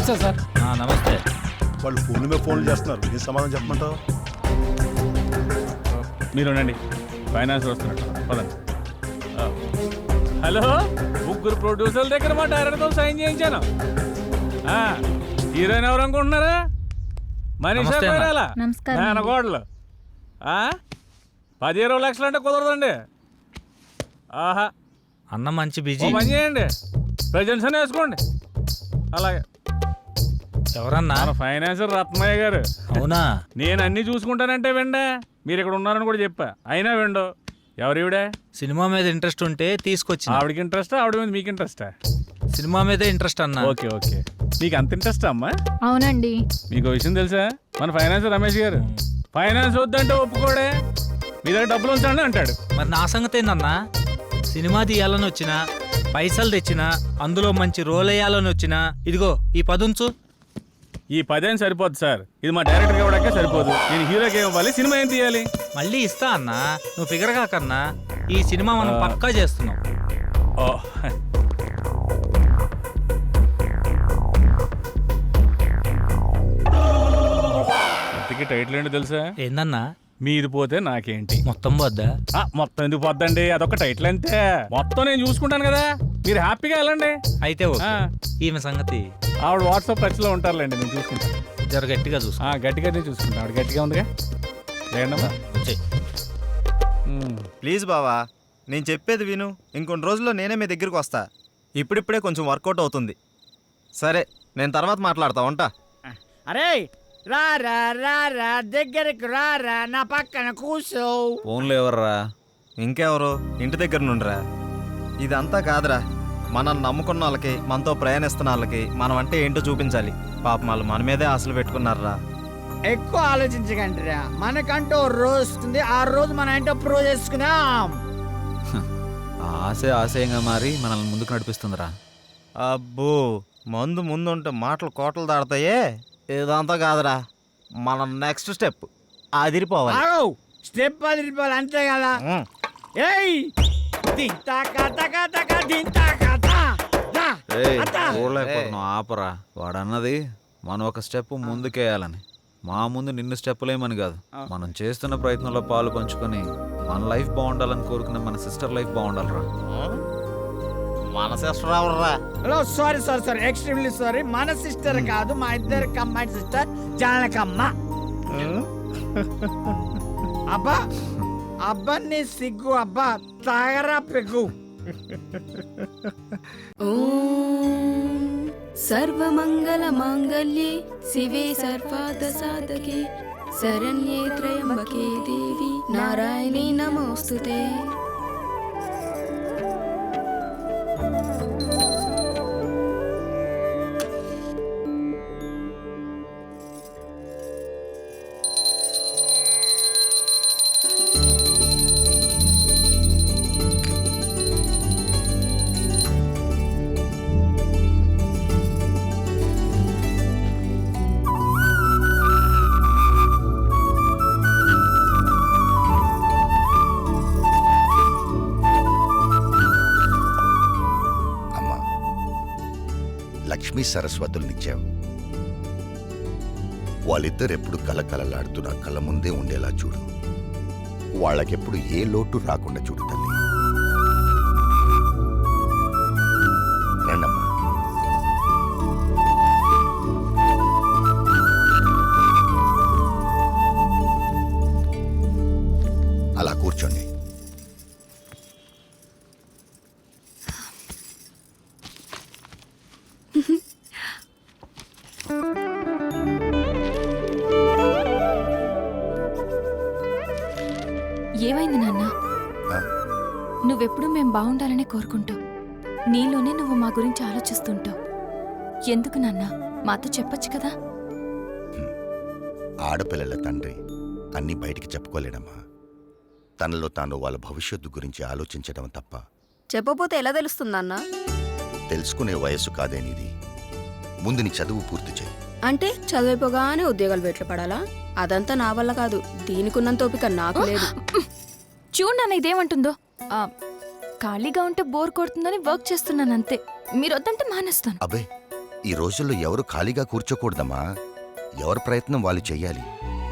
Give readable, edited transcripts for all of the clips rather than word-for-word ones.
నమస్తే సార్. నమస్తే. వాళ్ళు ఫోన్ల మీద ఫోన్లు చేస్తున్నారు, ఏం సమాధానం చెప్పమంటావు? మీరు ఉండండి, ఫైనాన్స్ వస్తున్నట్టు పదండి. హలో, ముగ్గురు ప్రొడ్యూసర్ల దగ్గర మా డైరెక్టర్తో సైన్ చేయించాను. హీరోయిన్ ఎవరు అనుకుంటున్నారా? మనీషా పేరాల మేనగోడలు. 10-20 లక్షలు అంటే కుదరదండి. ఆహా అన్న మంచి బిజీ. పని చేయండి, ప్రజెంట్స్ అని వేసుకోండి. అలాగే. ఎవరన్నా? మన ఫైనాన్సర్ రత్నయ్య గారు. అవునా? నేను అన్ని చూసుకుంటానంటే వెండే, మీరు ఇక్కడ ఉన్నారని కూడా చెప్పా, అయినా వెండో. ఎవరివిడే? సినిమా మీద ఇంట్రెస్ట్ ఉంటే తీసుకొచ్చి. ఆవిడకి ఇంట్రెస్టా, ఆవిడ మీద మీకు ఇంట్రెస్టా? సినిమా మీదే ఇంట్రెస్ట్ అన్న. ఓకే ఓకే, నీకు అంత ఇంట్రెస్ట్ అమ్మా? అవునండి. మీకు విషయం తెలుసా, మన ఫైనాన్సర్ రమేష్ గారు ఫైనాన్స్ వద్దంటే ఒప్పుకోడే, మీ దగ్గర డబ్బులు ఉంచండి అంటాడు. మరి నా సంగతి ఏందన్నా? సినిమా తీయాలని వచ్చినా, పైసలు తెచ్చినా, అందులో మంచి రోల్ వేయాలని వచ్చినా, ఇదిగో ఈ 10 ఉంచు. ఈ 10 సరిపోదు సార్, ఇది మా డైరెక్టర్ ఇవ్వడానికే సరిపోదు. నేను హీరోకి ఏం ఇవ్వాలి, సినిమా ఏం తీయాలి? మళ్ళీ ఇస్తా అన్నా, నువ్వు ఫిగర్ కాకన్నా. ఈ సినిమా మనం పక్కా చేస్తున్నాం. ఇంతకీ టైటిల్ ఏంటో తెలుసా? ఏందన్నా? మీది పోతే నాకేంటి. మొత్తం వద్దా? మొత్తం ఎందుకు పోద్దండి, అదొక టైటిల్ అంతే. మొత్తం నేను చూసుకుంటాను కదా, మీరు హ్యాపీగా వెళ్ళండి. అయితే ఓకే. ఈమె సంగతి ఆవిడ వాట్సాప్ టచ్ లో ఉంటారులేండి, నేను చూసుకుంటాను. జర గట్టిగా చూసుకో. గట్టిగానే చూసుకుంటాను, ఆవిడ గట్టిగా ఉందిగా. లేదమ్మా ప్లీజ్ బావా, నేను చెప్పేది విను. ఇంకొన్ని రోజుల్లో నేనే మీ దగ్గరికి వస్తా. ఇప్పుడిప్పుడే కొంచెం వర్కౌట్ అవుతుంది. సరే, నేను తర్వాత మాట్లాడతా, ఉంటా. అరే రారా రారా, దగ్గరికి రారా, నా పక్కన కూర్చో. ఫోన్లో ఎవర్రా? ఇంకెవరు? ఇంటి దగ్గర నుండిరా. ఇదంతా కాదురా, మనల్ని నమ్ముకున్న వాళ్ళకి, మనతో ప్రయాణిస్తున్న వాళ్ళకి మనం అంటే ఏంటో చూపించాలి. పాపం వాళ్ళు మన మీదే ఆశలు పెట్టుకున్నారా. ఎక్కువ ఆలోచించకండి రా, మనకంటూ రోజు వస్తుంది, ఆ రోజు మనం ఏంటో ప్రూవ్ చేసుకున్నాం. ఆశే ఆశయంగా మారి మనల్ని ముందుకు నడిపిస్తుందిరా. అబ్బో, మందు ముందుంటే మాటలు కోటలు దాడతాయే. ఇదంతా కాదురా, మన నెక్స్ట్ స్టెప్ అదిరిపోవాలి. స్టెప్ అదిరిపోవాలి, అంతే కదా. ఏయ్ దింతా కథ కథ కథ దింతా కథ. ఆపరా, వాడన్నది మనం ఒక స్టెప్ ముందుకేయాలని. మా ముందు నిన్ను స్టెప్పులేమని కాదు, మనం చేస్తున్న ప్రయత్నంలో పాలు పంచుకొని మన లైఫ్ బాగుండాలని కోరుకునే మన సిస్టర్ లైఫ్ బాగుండాలరా. మన సిస్టర్ ఎవర్రా? Hello, sorry sorry sorry, extremely sorry. మన సిస్టర్ కాదు, మా ఇద్దరు కంబైన్ సిస్టర్ జానకమ్మ. అబ్బా అబ్బా, నీ సిగ్గు అబ్బా, తాగరా పెగ్గు. సర్వమంగళ మాంగళ్యే శివే సర్వార్థ సాధకే శరణ్యే త్రయంబకే దేవి నారాయణీ నమోస్తుతే. లక్ష్మీ సరస్వతుల్నిచ్చావు. వాళ్ళిద్దరెప్పుడు కలకలలాడుతూ నా కళ్ళ ముందే ఉండేలా చూడు. వాళ్ళకెప్పుడు ఏ లోటు రాకుండా చూడు తల్లి. రండమ్మా. అలా కూర్చోండి. ఏమైంది నాన్న? నువ్వెప్పుడు మేం బాగుండాలని కోరుకుంటావు, నీలోనే నువ్వు మా గురించి ఆలోచిస్తుంటావు. ఎందుకు నాన్న, మాతో చెప్పొచ్చు కదా. ఆడపిల్లల తండ్రి అన్నీ బయటికి చెప్పుకోలేడమ్మా. తనలో తాను వాళ్ళ భవిష్యత్తు గురించి ఆలోచించడం తప్ప. చెప్పపోతే ఎలా తెలుస్తుందన్నా? తెలుసుకునే వయస్సు కాదేనిది. ముందు నీ చదువు పూర్తి చేయి. అంటే చదివిపోగానే ఉద్యోగాలు బయట పడాలా? అదంతా నా వల్ల కాదు, దీనికున్నంత ఓపిక నాకు లేదు. చూడు నాన్న ఇదేమంటుందో. ఖాళీగా ఉంటే బోర్ కొడుతుందని వర్క్ చేస్తున్నాను అంతే. మీరు వద్దంటే మానేస్తాను. అబ్బే, ఈ రోజుల్లో ఎవరు ఖాళీగా కూర్చోకూడదమ్మా. ఎవరి ప్రయత్నం వాళ్ళు చెయ్యాలి.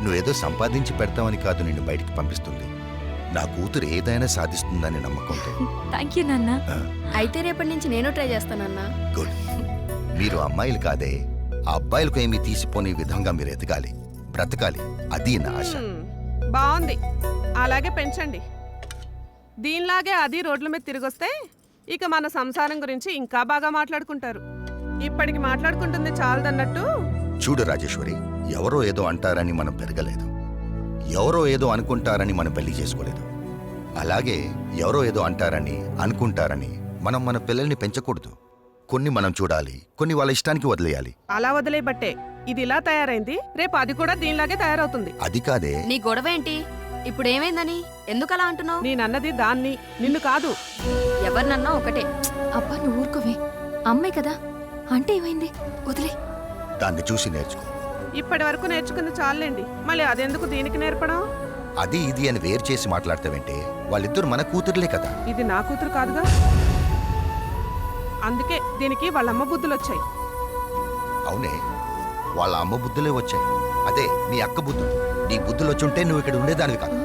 నువ్వేదో సంపాదించి పెడతావని కాదు నిన్ను బయటికి పంపిస్తుంది. నా కూతురు ఏదైనా సాధిస్తుందని నమ్మకంతో. థ్యాంక్ యూ నాన్న. అయితే రేపటి నుంచి నేను ట్రై చేస్తానన్నా. గుడ్. మీరు అమ్మాయిలు కాదే, ఆ అబ్బాయిలకు ఏమీ తీసిపోని విధంగా మీరు ఎదగాలి, బ్రతకాలి. అది నా ఆశ. బాగుంది, అలాగే పెంచండి. దీనిలాగే అది రోడ్ల మీద తిరిగొస్తే ఇక మన సంసారం గురించి ఇంకా బాగా మాట్లాడుకుంటారు. ఇప్పటికి మాట్లాడుకుంటుంది చాలదన్నట్టు. చూడు రాజేశ్వరి, ఎవరో ఏదో అంటారని మనం పెరగలేదు, ఎవరో ఏదో అనుకుంటారని మనం పెళ్లి చేసుకోలేదు. అలాగే ఎవరో ఏదో అంటారని అనుకుంటారని మనం మన పిల్లల్ని పెంచకూడదు. కొన్ని మనం చూడాలి, కొన్ని వాళ్ళ ఇష్టానికి వదిలేయాలి. అలా వదిలేబట్టే ఇది ఇలా తయారైంది. రేపు అది కూడా దీనిలాగే తయారవుతుంది. అది కాదే. నీ గొడవ ఏంటి? ఇప్పుడు ఏమైందని ఎందుకు అలా అంటున్నావు? నేనన్నది దాన్ని, నిన్ను కాదు. ఎవరినన్నా ఒకటే. అబ్బా నువ్వు ఊరుకోవే, అమ్మాయి కదా. అంటే ఏమైంది, వదిలే. దాన్ని చూసి నేర్చుకో. ఇప్పటి వరకు నేర్చుకుంది చాలండి, మళ్ళీ అదెందుకు దీనికి నేర్పడం? అది ఇది అని వేరు చేసి మాట్లాడతావంటే వాళ్ళిద్దరు మన కూతుర్లే కదా. ఇది నా కూతురు కాదుగా, అందుకే దీనికి వాళ్ళ అమ్మ బుద్ధులు వచ్చాయి. అవునే, వాళ్ళ అమ్మ బుద్ధులే వచ్చాయి. అదే నీ అక్క బుద్ధులు. నీ బుద్ధులు వచ్చుంటే నువ్వు ఇక్కడ ఉండేదానివి కాదు.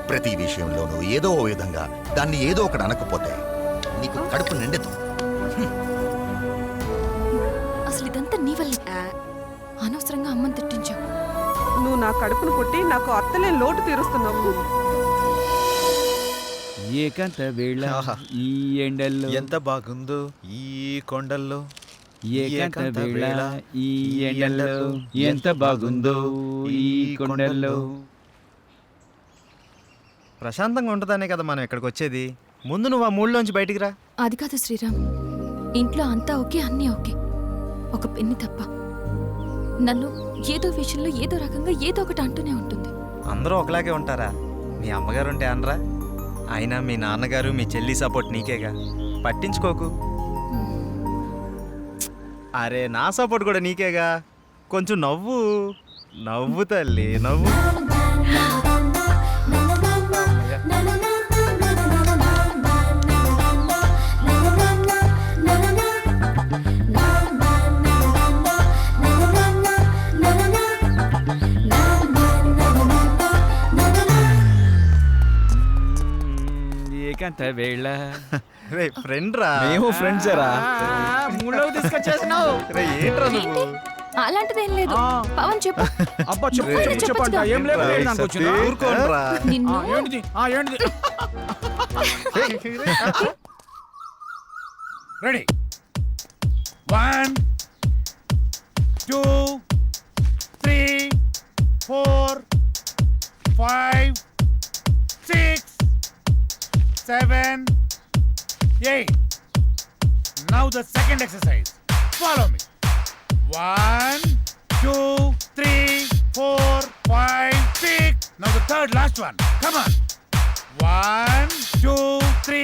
ప్రతి విషయంలోనూ ఏదో ఓ విధంగా దాన్ని ఏదో ఒకటి అనకపోతే నీకు కడుపు నిండదు. అసలు ఇదంతా నీ వల్ల. అనవసరంగా అమ్మని తిట్టించావు. నువ్వు నా కడుపును పుట్టి నాకు అత్తలేని లోటు తీరుస్తున్నావు. ఏకాంత వేళ ఈ ఎండల్లో ఎంత బాగుందో ఈ కొండల్లో. ఏకాంత వేళ ఈ ఎండల్లో ఎంత బాగుందో ఈ కొండల్లో. ప్రశాంతంగా ఉంటుందనే కదా మనం ఇక్కడికి వచ్చేది. ముందు నువ్వు ఆ మూడులోంచి బయటికి రా. అది కాదు శ్రీరామ్, ఇంట్లో అంతా ఓకే, అన్నీ ఓకే, ఒక పెన్ని తప్ప. నన్ను ఏదో విషయంలో ఏదో రకంగా ఏదో ఒకటి అంటూనే ఉంటుంది. అందరూ ఒకలాగే ఉంటారా? మీ అమ్మగారు ఉంటే అనరా? అయినా మీ నాన్నగారు మీ చెల్లి సపోర్ట్ నీకేగా, పట్టించుకోకు. అరే నా సపోర్ట్ కూడా నీకేగా. కొంచెం నవ్వు నవ్వు తల్లి నవ్వు. ఏకాంత వేళ రే ఫ్రెండ్ రా. మేము ఫ్రెండ్సేరా. మూడోకి తీసుకొచ్చేసినావు. రే ఏంట్రా నువ్వు? అలాంటిదేం లేదు. పవన్ చెప్పు. అబ్బా చెప్పు రే, చెప్పు చెప్పండి. ఏం రే, లేదు నాకు సతీ, వచ్చిందా? ఊరుకోండ్రా. నిన్ను ఏంటిది ఏంటిది? Ready 1 2 3 4 5 6 7 8. Now the second exercise. Follow me. 1 2 3 4 5 6. Now the third last one. Come on. 1 2 3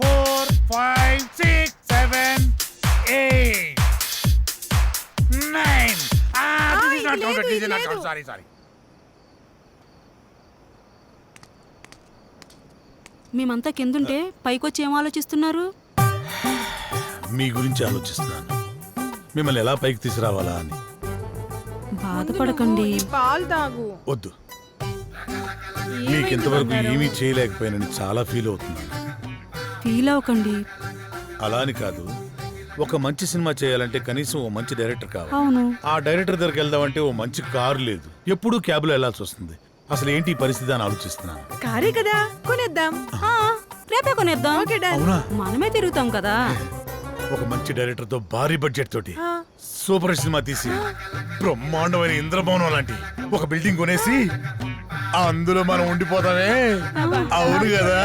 4 5 6 7 8 9. This is not counted. This is not counted. Sorry. మేమంతా కిందుంటే పైకొచ్చి ఏం ఆలోచిస్తున్నారు? మీ గురించి ఆలోచిస్తున్నాను, మిమ్మల్ని ఎలా పైకి తీసుకురావాలా అని. బాధపడకండి. ఈ పాలు తాగు. వద్దు, మీకు ఇంతవరకు ఏమీ చేయలేకపోయానని చాలా ఫీల్ అవుతున్నాను. ఫీల్ అవ్వకండి. అలా అని కాదు, ఒక మంచి సినిమా చేయాలంటే కనీసం ఓ మంచి డైరెక్టర్ కావాలి. అవును. ఆ డైరెక్టర్ దగ్గరికి వెళ్దామంటే ఓ మంచి కారు లేదు, ఎప్పుడూ క్యాబ్లో వెళ్లాల్సి వస్తుంది. అసలు ఏంటి ఈ పరిస్థితి అని ఆలోచిస్తున్నాను. కారే కదా, కొనేద్దాం. రేపే కొనేద్దాం. అవునా? మనమే తిరుగుతాం కదా. ఒక మంచి డైరెక్టర్ తో భారీ బడ్జెట్ తోటి సూపర్ సినిమా తీసి బ్రహ్మాండమైన ఇంద్రభవనం లాంటి ఒక బిల్డింగ్ కొనేసి అందులో మనం ఉండిపోతామే. అవును కదా?